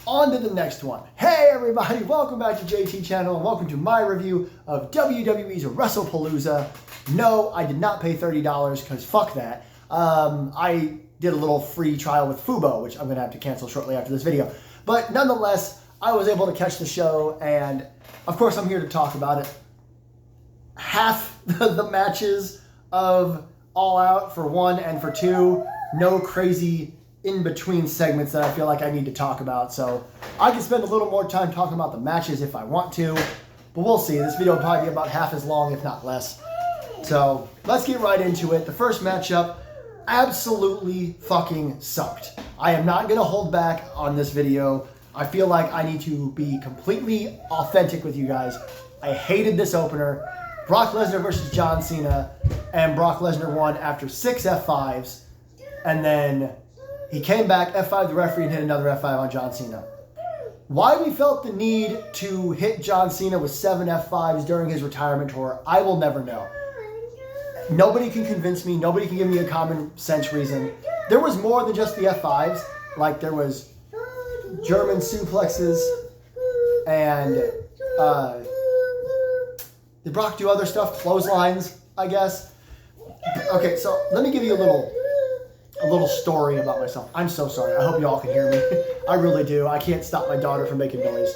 On to the next one. Hey everybody, welcome back to JT Channel and welcome to my review of WWE's Wrestlepalooza. No, I did not pay $30 because fuck that. I did a little free trial with Fubo, which I'm going to have to cancel shortly after this video. But nonetheless, I was able to catch the show and of course I'm here to talk about it. Half the matches of All Out for 1 and for 2, no crazy in-between segments that I feel like I need to talk about. So I can spend a little more time talking about the matches if I want to, but we'll see. This video will probably be about half as long, if not less. So let's get right into it. The first matchup absolutely fucking sucked. I am not going to hold back on this video. I feel like I need to be completely authentic with you guys. I hated this opener. Brock Lesnar versus John Cena, and Brock Lesnar won after 6 F5s, and then he came back, F5 the referee, and hit another F5 on John Cena. Why we felt the need to hit John Cena with 7 F5s during his retirement tour, I will never know. Nobody can convince me. Nobody can give me a common sense reason. There was more than just the F5s. Like, there was German suplexes, and did Brock do other stuff? Clotheslines, I guess. Okay, so let me give you a little story about myself. I'm so sorry. I hope you all can hear me. I really do. I can't stop my daughter from making noise.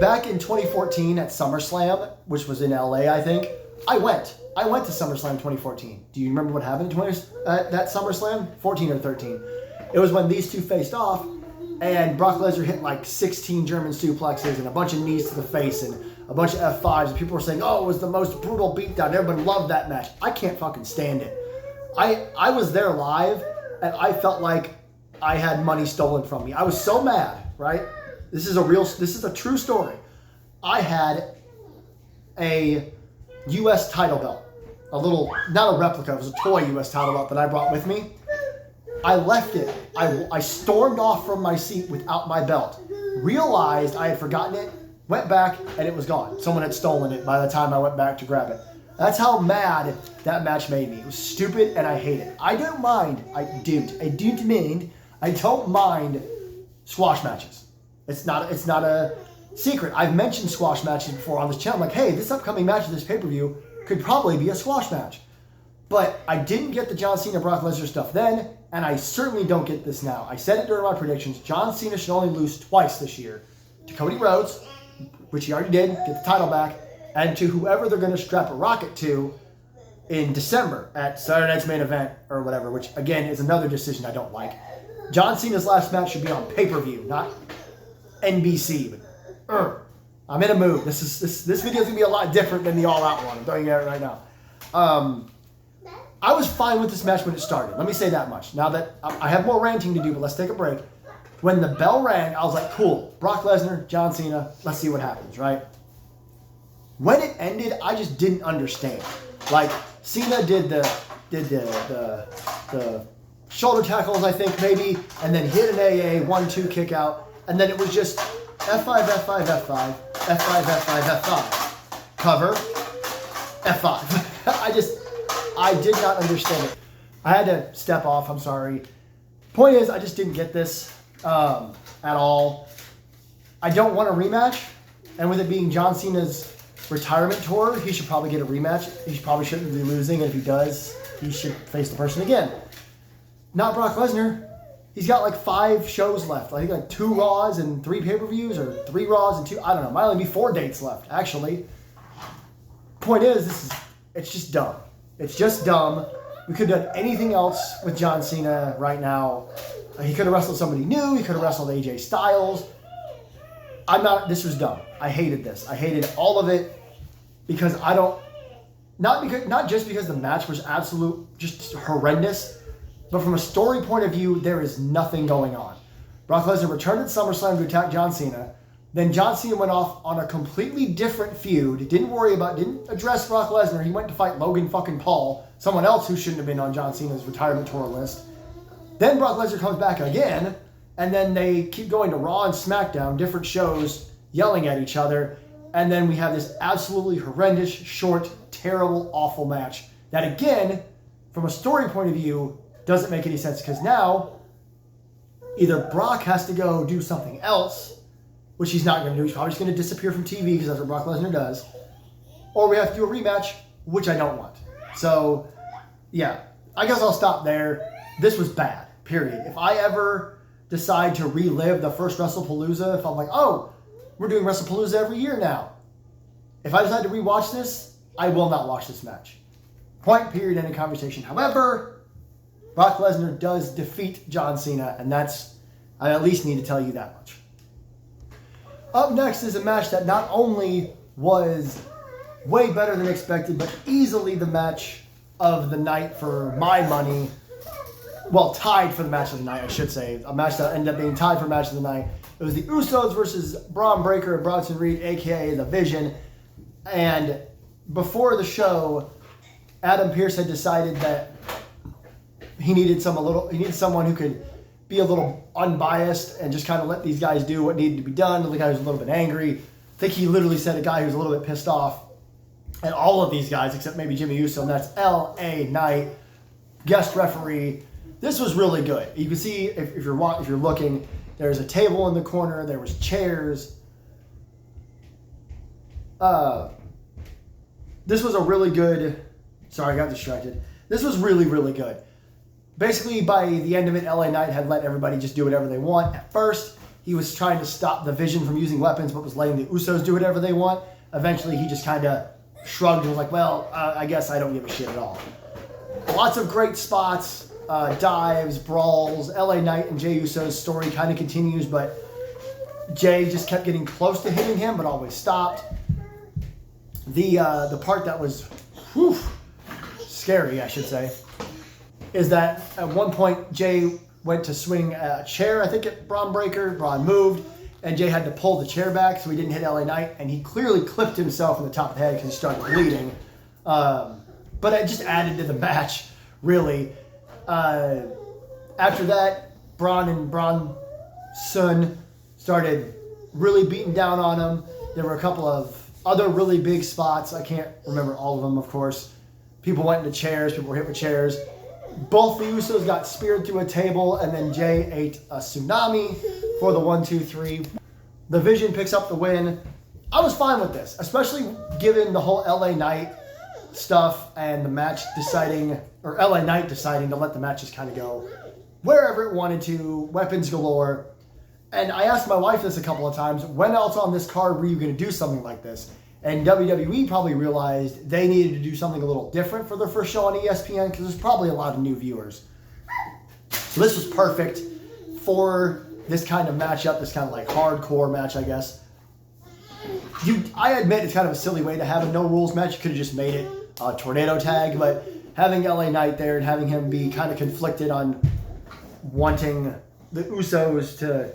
Back in 2014 at SummerSlam, which was in LA, I think, I went to SummerSlam 2014. Do you remember what happened at that SummerSlam? 14 or 13. It was when these two faced off, and Brock Lesnar hit like 16 German suplexes and a bunch of knees to the face and a bunch of F5s, and people were saying, oh, it was the most brutal beatdown. Everybody loved that match. I can't fucking stand it. I was there live, and I felt like I had money stolen from me. I was so mad, right? This is a true story. I had a U.S. title belt. A little, not a replica, it was a toy U.S. title belt that I brought with me. I left it. I stormed off from my seat without my belt. Realized I had forgotten it. Went back, and it was gone. Someone had stolen it by the time I went back to grab it. That's how mad that match made me. It was stupid, and I hate it. I don't mind. I don't mind squash matches. It's not a secret. I've mentioned squash matches before on this channel. I'm like, hey, this upcoming match of this pay-per-view could probably be a squash match. But I didn't get the John Cena Brock Lesnar stuff then, and I certainly don't get this now. I said it during my predictions. John Cena should only lose twice this year. To Cody Rhodes, which he already did, get the title back, and to whoever they're going to strap a rocket to in December at Saturday Night's Main Event or whatever, which again is another decision I don't like. John Cena's last match should be on pay-per-view, not NBC. But I'm in a mood. This video is going to be a lot different than the All Out one. I'm telling you that right now. I was fine with this match when it started. Let me say that much. Now that I have more ranting to do, but let's take a break. When the bell rang, I was like, cool. Brock Lesnar, John Cena, let's see what happens, right? When it ended, I just didn't understand. Like, Cena did the shoulder tackles, I think, maybe, and then hit an AA, 1-2 kick out, and then it was just F5, F5, F5, F5, F5, F5. Cover, F5. I did not understand it. I had to step off, I'm sorry. Point is, I just didn't get this at all. I don't want a rematch, and with it being John Cena's retirement tour, he should probably get a rematch. He probably shouldn't be losing, and if he does, he should face the person again. Not Brock Lesnar. He's got like 5 shows left. I think like 2 Raws and 3 pay-per-views, or 3 Raws and 2, I don't know. Might only be 4 dates left, actually. Point is, it's just dumb. It's just dumb. We could have done anything else with John Cena right now. He could have wrestled somebody new. He could have wrestled AJ Styles. This was dumb. I hated this. I hated all of it because not just because the match was just horrendous, but from a story point of view, there is nothing going on. Brock Lesnar returned at SummerSlam to attack John Cena. Then John Cena went off on a completely different feud. Didn't address Brock Lesnar. He went to fight Logan fucking Paul, someone else who shouldn't have been on John Cena's retirement tour list. Then Brock Lesnar comes back again, and then they keep going to Raw and SmackDown, different shows, yelling at each other. And then we have this absolutely horrendous, short, terrible, awful match that, again, from a story point of view, doesn't make any sense because now either Brock has to go do something else, which he's not going to do. He's probably just going to disappear from TV because that's what Brock Lesnar does. Or we have to do a rematch, which I don't want. So, yeah, I guess I'll stop there. This was bad, period. If I ever decide to relive the first Wrestlepalooza, if I'm like, oh, we're doing Wrestlepalooza every year now. If I decide to rewatch this, I will not watch this match. Point, period, end of conversation. However, Brock Lesnar does defeat John Cena, and I at least need to tell you that much. Up next is a match that not only was way better than expected, but easily the match of the night for my money. Well, tied for the match of the night, I should say. A match that ended up being tied for match of the night. It was the Usos versus Braun Breaker and Bronson Reed, a.k.a. The Vision. And before the show, Adam Pearce had decided that he needed someone who could be a little unbiased and just kind of let these guys do what needed to be done. The guy who's a little bit angry. I think he literally said a guy who's a little bit pissed off at all of these guys, except maybe Jimmy Uso, and that's L.A. Knight, guest referee. This was really good. You can see, if you're looking, there's a table in the corner, there was chairs. This was a really good... Sorry, I got distracted. This was really, really good. Basically, by the end of it, LA Knight had let everybody just do whatever they want. At first, he was trying to stop the Vision from using weapons, but was letting the Usos do whatever they want. Eventually, he just kind of shrugged and was like, well, I guess I don't give a shit at all. Lots of great spots, dives, brawls. LA Knight and Jey Uso's story kind of continues, but Jey just kept getting close to hitting him, but always stopped. The part that was scary, I should say, is that at one point Jey went to swing a chair, I think at Braun Breaker. Braun moved, and Jey had to pull the chair back so he didn't hit LA Knight, and he clearly clipped himself in the top of the head because he started bleeding. But it just added to the match, really. After that, Braun and Bronson started really beating down on him. There were a couple of other really big spots. I can't remember all of them, of course. People went into chairs. People were hit with chairs. Both the Usos got speared through a table, and then Jey ate a tsunami for the 1, 2, 3. The Vision picks up the win. I was fine with this, especially given the whole LA Knight stuff and the match LA Knight deciding to let the match just kind of go wherever it wanted to, weapons galore. And I asked my wife this a couple of times, when else on this card were you going to do something like this? And WWE probably realized they needed to do something a little different for their first show on ESPN because there's probably a lot of new viewers. So this was perfect for this kind of matchup, this kind of like hardcore match, I guess. I admit it's kind of a silly way to have a no rules match. You could have just made it a tornado tag, but having LA Knight there and having him be kind of conflicted on wanting the Usos to,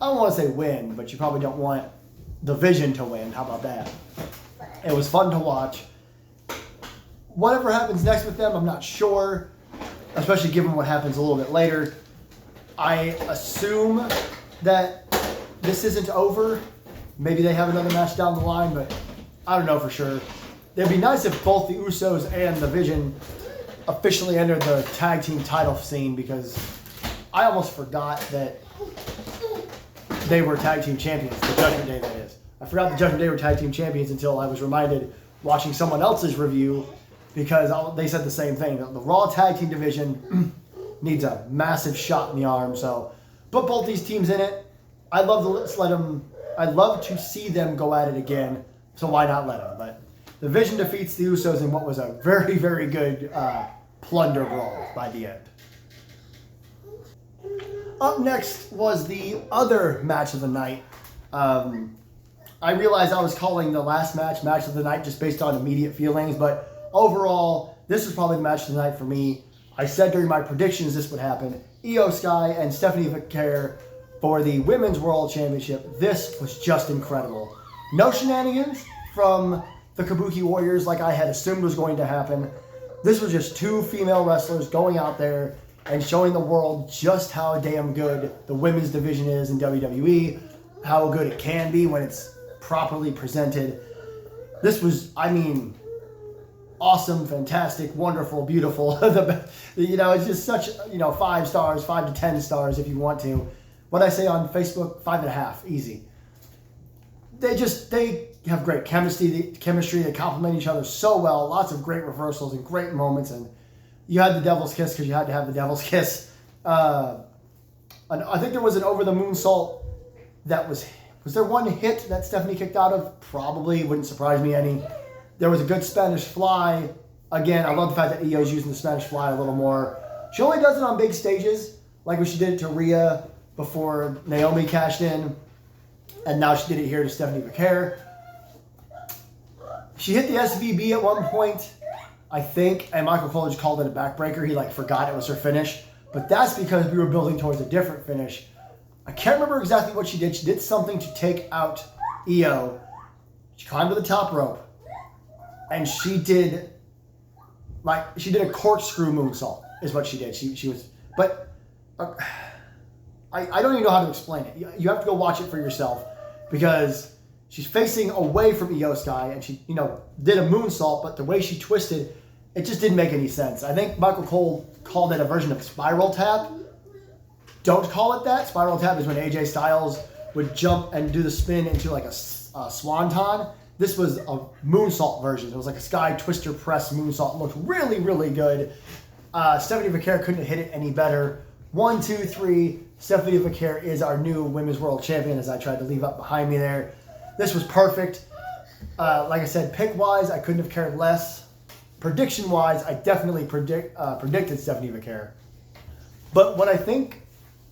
I don't want to say win, but you probably don't want the Vision to win. How about that? It was fun to watch. Whatever happens next with them, I'm not sure, especially given what happens a little bit later. I assume that this isn't over. Maybe they have another match down the line, but I don't know for sure. It'd be nice if both the Usos and the Vision officially entered the tag team title scene, because I almost forgot that they were tag team champions, the Judgment Day, that is. I forgot the Judgment Day were tag team champions until I was reminded watching someone else's review, because they said the same thing. The Raw tag team division needs a massive shot in the arm, so put both these teams in it. I'd love to see them go at it again, so why not let them? But the Vision defeats the Usos in what was a very, very good plunder brawl by the end. Up next was the other match of the night. I realized I was calling the last match of the night just based on immediate feelings, but overall, this is probably the match of the night for me. I said during my predictions this would happen. Io Sky and Stephanie McIntyre for the Women's World Championship. This was just incredible. No shenanigans from the Kabuki Warriors like I had assumed was going to happen. This was just two female wrestlers going out there and showing the world just how damn good the women's division is in WWE, how good it can be when it's properly presented. This was, awesome, fantastic, wonderful, beautiful. It's just such, 5 stars, 5 to 10 stars if you want to. What I say on Facebook, 5.5, easy. They have great chemistry. They complement each other so well. Lots of great reversals and great moments. And you had the Devil's Kiss because you had to have the Devil's Kiss. I think there was an over the moonsault that was there one hit that Stephanie kicked out of? Probably. Wouldn't surprise me any. There was a good Spanish fly. Again, I love the fact that Io's using the Spanish fly a little more. She only does it on big stages, like when she did it to Rhea before Naomi cashed in. And now she did it here to Stephanie McCare. She hit the SVB at one point, I think, and Michael Cole just called it a backbreaker. He forgot it was her finish. But that's because we were building towards a different finish. I can't remember exactly what she did. She did something to take out Io. She climbed to the top rope. And she did a corkscrew moonsault is what she did. She was, but I don't even know how to explain it. You have to go watch it for yourself because she's facing away from Io Sky and she, did a moonsault, but the way she twisted, it just didn't make any sense. I think Michael Cole called it a version of spiral tap. Don't call it that. Spiral tap is when AJ Styles would jump and do the spin into a swanton. This was a moonsault version. It was like a sky twister press moonsault. It looked really, really good. Stephanie McCare couldn't have hit it any better. 1, 2, 3. Stephanie McCare is our new Women's World Champion, as I tried to leave up behind me there. This was perfect. Like I said, pick-wise, I couldn't have cared less. Prediction-wise, I definitely predicted Stephanie McCare. But what I think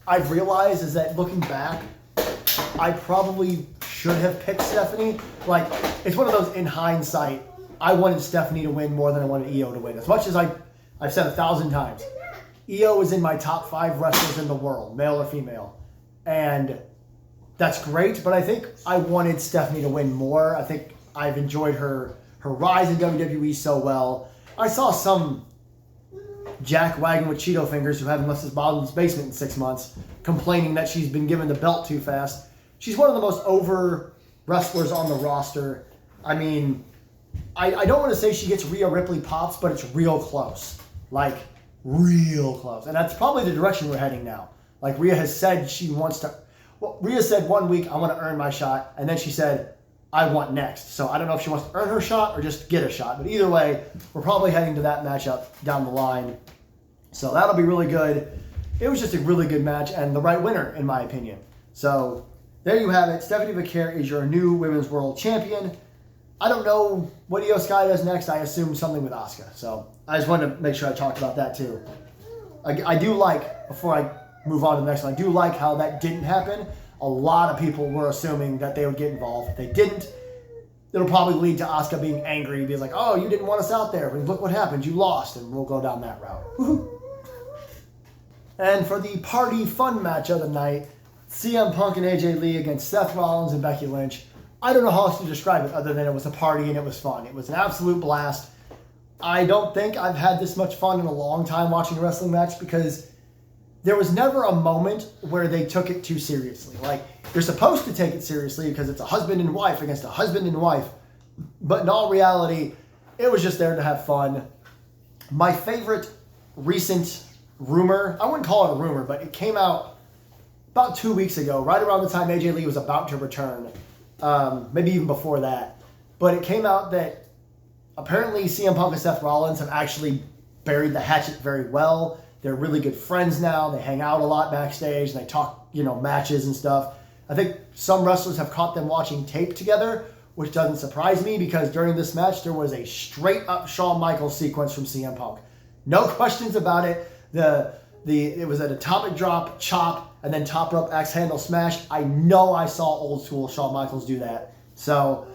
I've realized is that looking back, I probably should have picked Stephanie. It's one of those, in hindsight, I wanted Stephanie to win more than I wanted Io to win. As much as I've said 1,000 times, Io is in my top 5 wrestlers in the world, male or female. And that's great, but I think I wanted Stephanie to win more. I think I've enjoyed her rise in WWE so well. I saw some jackwagon with Cheeto fingers who haven't left his bottomless basement in 6 months complaining that she's been given the belt too fast. She's one of the most over wrestlers on the roster. I mean, I don't want to say she gets Rhea Ripley pops, but it's real close. Real close. And that's probably the direction we're heading now. Rhea has said she wants to... Well, Rhea said one week, I want to earn my shot. And then she said, I want next. So I don't know if she wants to earn her shot or just get a shot. But either way, we're probably heading to that matchup down the line. So that'll be really good. It was just a really good match and the right winner, in my opinion. So there you have it. Stephanie McCare is your new Women's World Champion. I don't know what Io Sky does next. I assume something with Asuka. So I just wanted to make sure I talked about that too. I do like, before I move on to the next one, I do like how that didn't happen. A lot of people were assuming that they would get involved. They didn't. It'll probably lead to Asuka being angry, being like, oh, you didn't want us out there. But look what happened. You lost. And we'll go down that route. Woo-hoo. And for the party fun match of the night, CM Punk and AJ Lee against Seth Rollins and Becky Lynch. I don't know how else to describe it other than it was a party and it was fun. It was an absolute blast. I don't think I've had this much fun in a long time watching a wrestling match because there was never a moment where they took it too seriously. You're supposed to take it seriously because it's a husband and wife against a husband and wife. But in all reality, it was just there to have fun. My favorite recent rumor, I wouldn't call it a rumor, but it came out about 2 weeks ago, right around the time AJ Lee was about to return. Maybe even before that. But it came out that apparently CM Punk and Seth Rollins have actually buried the hatchet very well. They're really good friends now. They hang out a lot backstage. And they talk, matches and stuff. I think some wrestlers have caught them watching tape together, which doesn't surprise me because during this match, there was a straight up Shawn Michaels sequence from CM Punk. No questions about it. It was an atomic drop, chop, and then top rope axe handle smash. I know I saw old school Shawn Michaels do that. So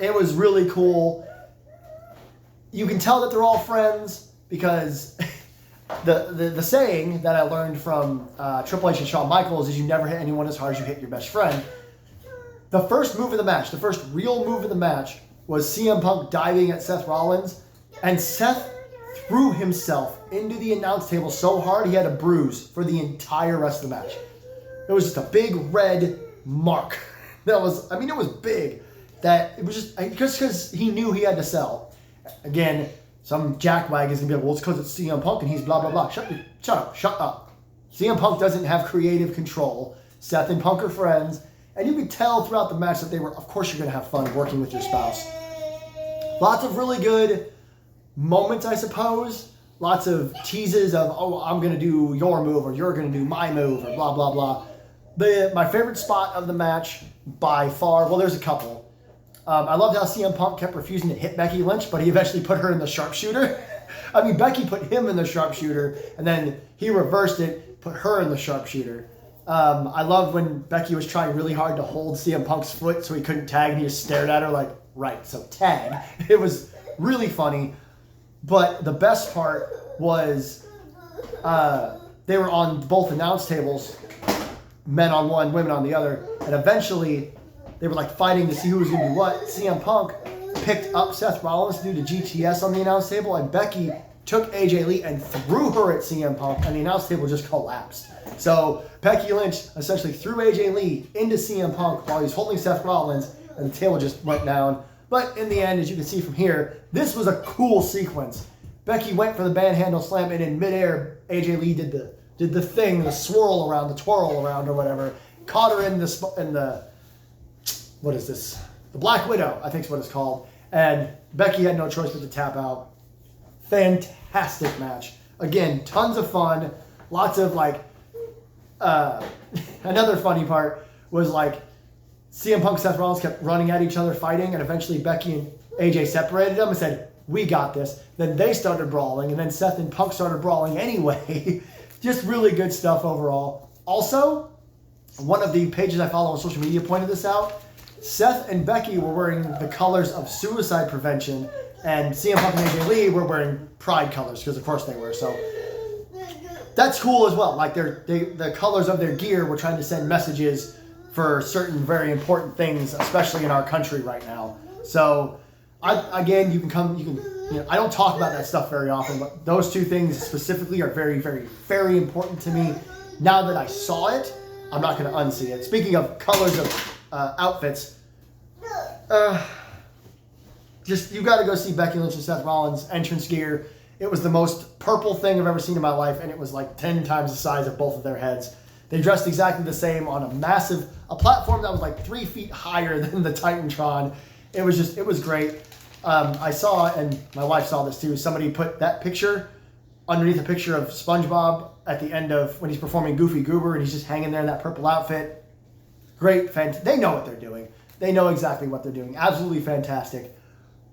it was really cool. You can tell that they're all friends because the saying that I learned from Triple H and Shawn Michaels is you never hit anyone as hard as you hit your best friend. The first move of the match, the first real move of the match was CM Punk diving at Seth Rollins, and Seth threw himself into the announce table so hard he had a bruise for the entire rest of the match. It was just a big red mark. It was big. That it was just because he knew he had to sell. Again, some jackwag is going to be like, well, it's because it's CM Punk and he's blah, blah, blah. Shut up. CM Punk doesn't have creative control. Seth and Punk are friends. And you could tell throughout the match that they were, of course you're going to have fun working with your spouse. Lots of really good moments, I suppose. Lots of teases of, oh, I'm going to do your move or you're going to do my move or blah, blah, blah. My favorite spot of the match by far, well, there's a couple. I loved how CM Punk kept refusing to hit Becky Lynch, but he eventually put her in the sharpshooter. I mean, Becky put him in the sharpshooter, and then he reversed it, put her in the sharpshooter. I loved when Becky was trying really hard to hold CM Punk's foot so he couldn't tag, and he just stared at her like, right, so tag. It was really funny. But the best part was they were on both announce tables, men on one, women on the other, and eventually they were like fighting to see who was going to do what. CM Punk picked up Seth Rollins to do the GTS on the announce table, and Becky took AJ Lee and threw her at CM Punk, and the announce table just collapsed. So Becky Lynch essentially threw AJ Lee into CM Punk while he was holding Seth Rollins, and the table just went down. But in the end, as you can see from here, this was a cool sequence. Becky went for the banhandle slam, and in midair, AJ Lee did the thing, the twirl around or whatever, caught her in the what is this? The Black Widow, I think is what it's called. And Becky had no choice but to tap out. Fantastic match. Again, tons of fun. Lots of another funny part was CM Punk and Seth Rollins kept running at each other fighting, and eventually Becky and AJ separated them and said, we got this. Then they started brawling, and then Seth and Punk started brawling anyway. Just really good stuff overall. Also, one of the pages I follow on social media pointed this out. Seth and Becky were wearing the colors of suicide prevention, and CM Punk and AJ Lee were wearing pride colors, because of course they were. So that's cool as well. The colors of their gear were trying to send messages for certain very important things, especially in our country right now. So I don't talk about that stuff very often, but those two things specifically are very, very, very important to me. Now that I saw it, I'm not going to unsee it. Speaking of colors of outfits, you got to go see Becky Lynch and Seth Rollins' entrance gear. It was the most purple thing I've ever seen in my life, and it was like 10 times the size of both of their heads. They dressed exactly the same on a platform that was like 3 feet higher than the Titantron. It was great. I saw, and my wife saw this too, somebody put that picture underneath a picture of SpongeBob at the end of when he's performing Goofy Goober, and he's just hanging there in that purple outfit. Great, they know what they're doing. They know exactly what they're doing. Absolutely fantastic.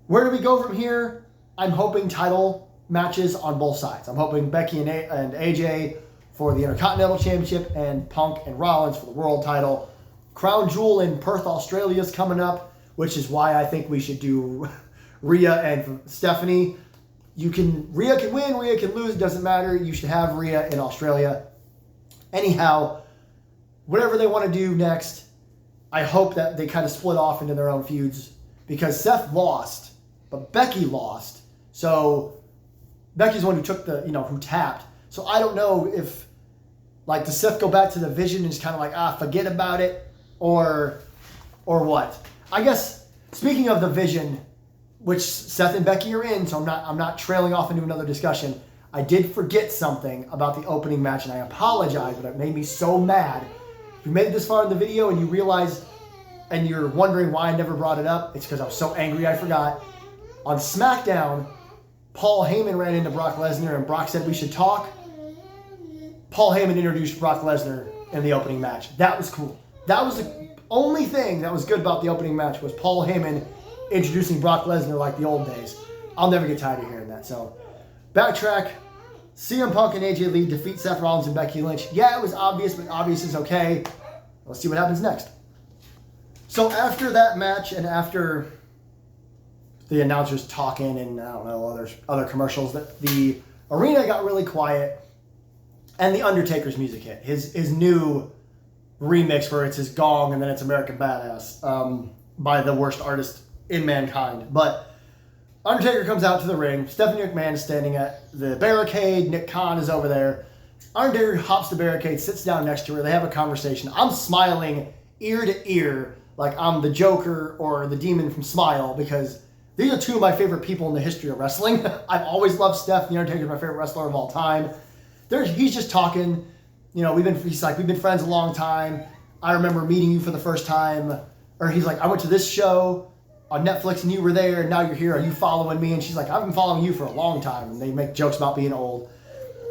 Where do we go from here? I'm hoping title matches on both sides. I'm hoping Becky and AJ for the Intercontinental Championship, and Punk and Rollins for the World title. Crown Jewel in Perth, Australia is coming up, which is why I think we should do Rhea and Stephanie. Rhea can win, Rhea can lose, it doesn't matter. You should have Rhea in Australia. Anyhow, whatever they want to do next, I hope that they kind of split off into their own feuds, because Seth lost, but Becky lost. So Becky's the one who took who tapped. So I don't know if, does Seth go back to the Vision and just kind of forget about it, or what? I guess, speaking of the Vision, which Seth and Becky are in, so I'm not trailing off into another discussion, I did forget something about the opening match, and I apologize, but it made me so mad. If you made it this far in the video and you realize, and you're wondering why I never brought it up, it's because I was so angry I forgot. On SmackDown, Paul Heyman ran into Brock Lesnar, and Brock said we should talk. Paul Heyman introduced Brock Lesnar in the opening match. That was cool. That was the only thing that was good about the opening match, was Paul Heyman introducing Brock Lesnar like the old days. I'll never get tired of hearing that. So, backtrack. CM Punk and AJ Lee defeat Seth Rollins and Becky Lynch. Yeah, it was obvious, but obvious is okay. Let's see what happens next. So after that match, and after the announcers talking and I don't know, other commercials, that the arena got really quiet, and the Undertaker's music hit. His new remix where it's his gong and then it's American Badass by the worst artist in mankind. But Undertaker comes out to the ring. Stephanie McMahon is standing at the barricade. Nick Khan is over there. Undertaker hops the barricade, sits down next to her. They have a conversation. I'm smiling ear to ear like I'm the Joker or the demon from Smile, because These are two of my favorite people in the history of wrestling. I've always loved Steph. The Undertaker is my favorite wrestler of all time. He's just talking. You know, we've been friends a long time. I remember meeting you for the first time. Or he's like, I went to this show on Netflix and you were there and now you're here. Are you following me? And she's like, I've been following you for a long time. And they make jokes about being old.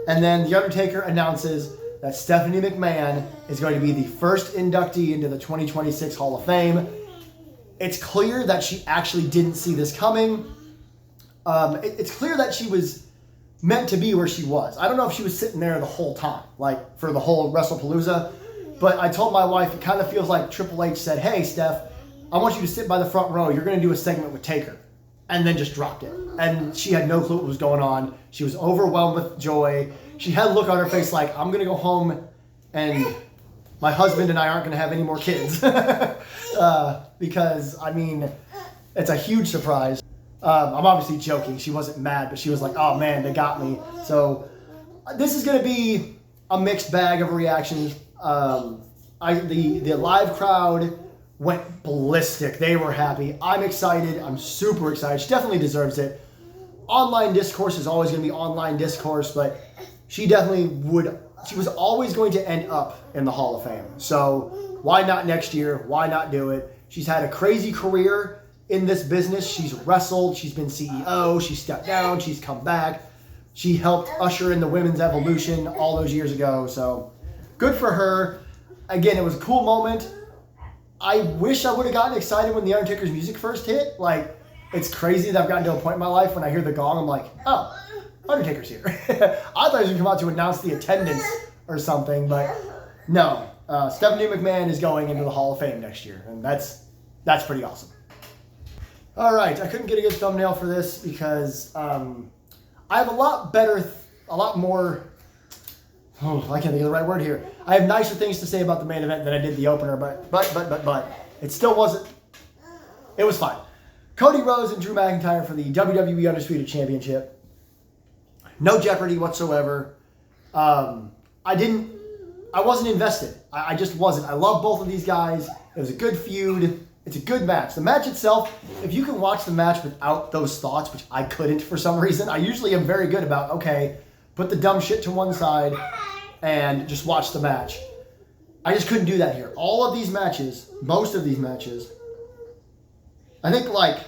And then The Undertaker announces that Stephanie McMahon is going to be the first inductee into the 2026 Hall of Fame. It's clear that she actually didn't see this coming. It's clear that she was meant to be where she was. I don't know if she was sitting there the whole time, like for the whole Wrestlepalooza. But I told my wife, it kind of feels like Triple H said, hey, Steph, I want you to sit by the front row. You're going to do a segment with Taker. And then just dropped it. And she had no clue what was going on. She was overwhelmed with joy. She had a look on her face like, I'm going to go home and my husband and I aren't going to have any more kids. Because, I mean, it's a huge surprise. I'm obviously joking. She wasn't mad, but she was like, oh, man, they got me. So this is going to be a mixed bag of reactions. The live crowd went ballistic. They were happy. I'm excited. I'm super excited. She definitely deserves it. Online discourse is always going to be online discourse, but she was always going to end up in the Hall of Fame. So why not next year? Why not do it? She's had a crazy career in this business. She's wrestled. She's been CEO. She stepped down. She's come back. She helped usher in the women's evolution all those years ago. So good for her. Again, it was a cool moment. I wish I would have gotten excited when The Undertaker's music first hit. Like, it's crazy that I've gotten to a point in my life when I hear the gong, I'm like, oh, Undertaker's here. I thought he was going to come out to announce the attendance or something, but no. Stephanie McMahon is going into the Hall of Fame next year, and that's pretty awesome. All right, I couldn't get a good thumbnail for this because I have I can't think of the right word here. I have nicer things to say about the main event than I did the opener, but it still wasn't. It was fine. Cody Rhodes and Drew McIntyre for the WWE Undisputed Championship. No jeopardy whatsoever. I wasn't invested. I just wasn't. I love both of these guys. It was a good feud. It's a good match. The match itself, if you can watch the match without those thoughts, which I couldn't for some reason, I usually am very good about, okay, put the dumb shit to one side and just watch the match. I just couldn't do that here. All of these matches, most of these matches, I think, like,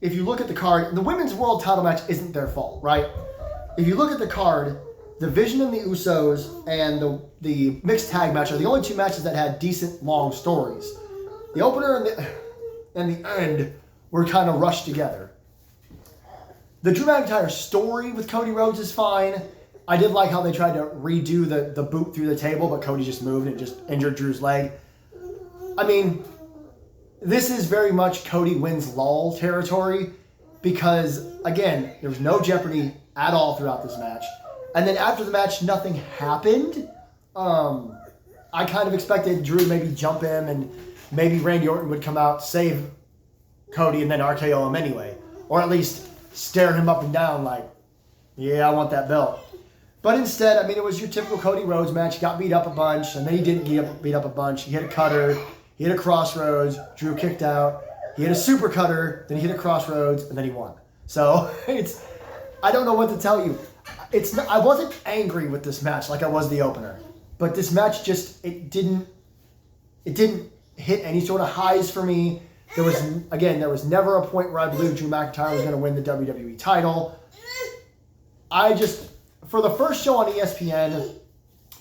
if you look at the card, the women's world title match isn't their fault, right? If you look at the card, the Vision and the Usos and the mixed tag match are the only two matches that had decent long stories. The opener and the end were kind of rushed together. The Drew McIntyre story with Cody Rhodes is fine. I did like how they tried to redo the boot through the table, but Cody just moved and just injured Drew's leg. I mean, this is very much Cody wins lull territory because, again, there was no jeopardy at all throughout this match. And then after the match, nothing happened. I kind of expected Drew to maybe jump him and maybe Randy Orton would come out, save Cody, and then RKO him anyway. Or at least stare him up and down like, yeah, I want that belt. But instead, I mean, it was your typical Cody Rhodes match. He got beat up a bunch, and then he didn't get beat up a bunch. He hit a cutter. He hit a crossroads. Drew kicked out. He hit a super cutter. Then he hit a crossroads, and then he won. So I don't know what to tell you. I wasn't angry with this match like I was the opener. But this match just, it didn't hit any sort of highs for me. There was never a point where I believed Drew McIntyre was going to win the WWE title. For the first show on ESPN,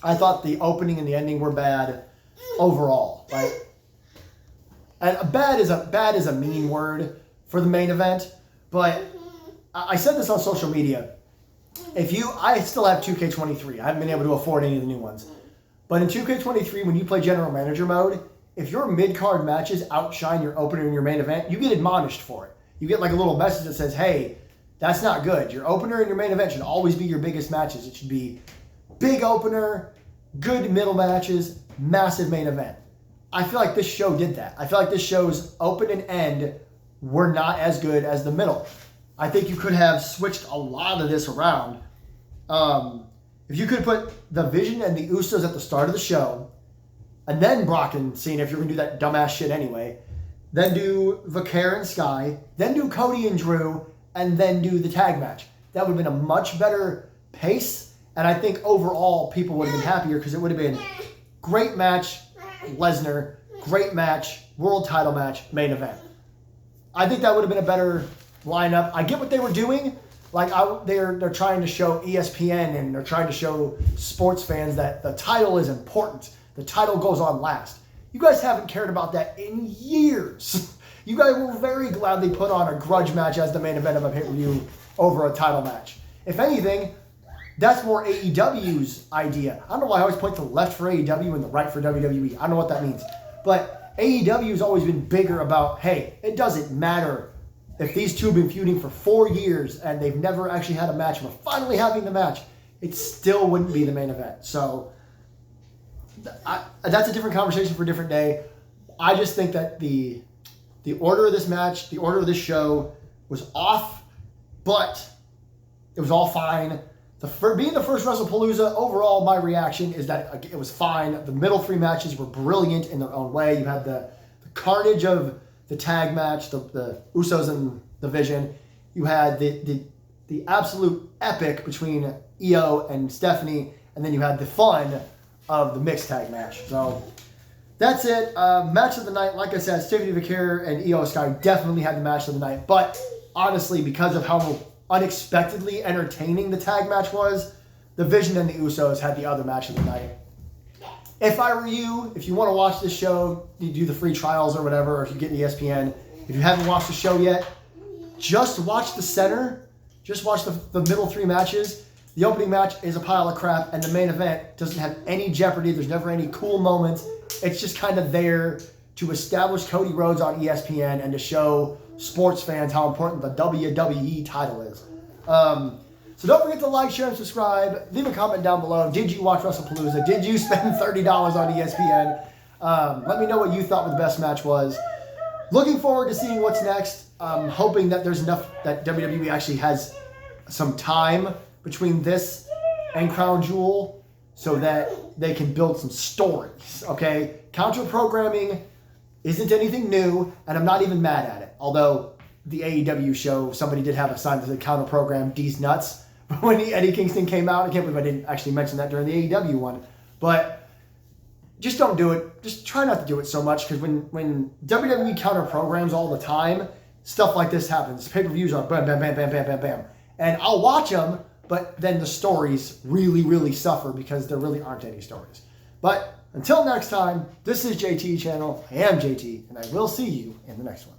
I thought the opening and the ending were bad overall. Right? And bad is a mean word for the main event, but I said this on social media. I still have 2K23. I haven't been able to afford any of the new ones. But in 2K23, when you play general manager mode, if your mid-card matches outshine your opener and your main event, you get admonished for it. You get like a little message that says, hey, that's not good. Your opener and your main event should always be your biggest matches. It should be big opener, good middle matches, massive main event. I feel like this show did that. I feel like this show's open and end were not as good as the middle. I think you could have switched a lot of this around. If you could put the Vision and the Usos at the start of the show, and then Brock and Cena, if you're going to do that dumbass shit anyway, then do Vaquer and Sky, then do Cody and Drew, and then do the tag match. That would have been a much better pace, and I think overall people would have been happier because it would have been great match, Lesnar, great match, world title match, main event. I think that would have been a better lineup. I get what they were doing. Like they're trying to show ESPN and they're trying to show sports fans that the title is important. The title goes on last. You guys haven't cared about that in years. You guys will very gladly put on a grudge match as the main event of a pay-per-view over a title match. If anything, that's more AEW's idea. I don't know why I always point to the left for AEW and the right for WWE. I don't know what that means. But AEW has always been bigger about, hey, it doesn't matter if these two have been feuding for 4 years and they've never actually had a match and we're finally having the match, it still wouldn't be the main event. So that's a different conversation for a different day. I just think that the order of this match, the order of this show was off, but it was all fine. Being the first Wrestlepalooza, overall, my reaction is that it was fine. The middle 3 matches were brilliant in their own way. You had the carnage of the tag match, the Usos and the Vision. You had the absolute epic between Io and Stephanie, and then you had the fun of the mixed tag match. So that's it. Match of the night, like I said, Stephanie Vaquer and Io Sky definitely had the match of the night. But honestly, because of how unexpectedly entertaining the tag match was, the Vision and the Usos had the other match of the night. If I were you, if you want to watch this show, you do the free trials or whatever, or if you get ESPN, if you haven't watched the show yet, just watch the center. Just watch the middle 3 matches. The opening match is a pile of crap, and the main event doesn't have any jeopardy. There's never any cool moments. It's just kind of there to establish Cody Rhodes on ESPN and to show sports fans how important the WWE title is. So don't forget to like, share, and subscribe. Leave a comment down below. Did you watch Wrestlepalooza? Did you spend $30 on ESPN? Let me know what you thought the best match was. Looking forward to seeing what's next. Hoping that there's enough, that WWE actually has some time between this and Crown Jewel so that they can build some stories, okay? Counter-programming isn't anything new, and I'm not even mad at it. Although the AEW show, somebody did have a sign that said counter-program D's nuts. But when Eddie Kingston came out, I can't believe I didn't actually mention that during the AEW one. But just don't do it. Just try not to do it so much, because when WWE counter-programs all the time, stuff like this happens. Pay-per-views are bam, bam, bam, bam, bam, bam, bam. And I'll watch them, but then the stories really, really suffer because there really aren't any stories. But until next time, this is JT Channel. I am JT, and I will see you in the next one.